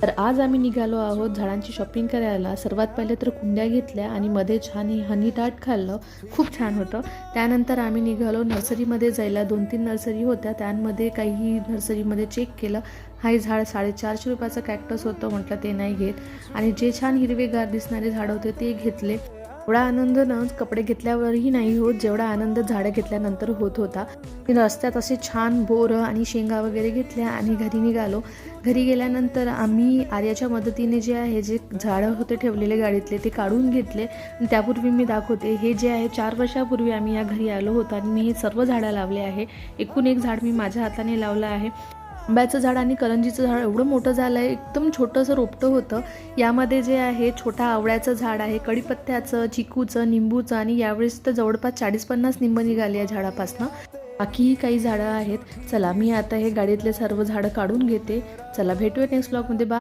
तर आज आम्ही निघालो आहोत झाडांची शॉपिंग करायला। सर्वात पहिले तर कुंड्या घेतल्या आणि मध्ये छान हनी टाट खाल्लं, खूप छान होतं। त्यानंतर आम्ही निघालो नर्सरीमध्ये जायला। 2-3 नर्सरी होत्या, त्यांमध्ये काही नर्सरीमध्ये चेक केलं। हे झाड 450 रुपयाचं कॅक्टस होतं, म्हटलं ते नाही घेत। आणि जे छान हिरवेगार दिसणारे झाड होते ते घेतले। एवढा आनंद ना कपडे घेतल्यावरही नाही होत जेवढा आनंद झाडं घेतल्यानंतर होत होता। रस्त्यात असे छान बोरं आणि शेंगा वगैरे घेतल्या आणि घरी निघालो। घरी गेल्यानंतर आम्ही आर्याच्या मदतीने जे आहे जे झाडं होते ठेवलेले गाडीतले ते काढून घेतले। त्यापूर्वी मी दाखवते, हे जे आहे 4 वर्षापूर्वी आम्ही या घरी आलो होतो आणि मी हे सर्व झाडं लावले आहे। एकूण एक झाड मी माझ्या हाताने लावलं आहे। आंब्याचं झाड आणि करंजीचं झाड एवढं मोठं झालं आहे, एकदम छोटंसं रोपटं होतं। यामध्ये जे आहे छोटा आवळ्याचं झाड आहे, कढीपत्त्याचं, चिकूचं, निंबूचं आणि यावेळेस तर जवळपास 40-50 निंब निघाली या झाडापासनं। बाकीही काही झाडं आहेत। चला मी आता हे गाडीतले सर्व झाडं काढून घेते। चला भेटूया नेक्स्ट ब्लॉगमध्ये।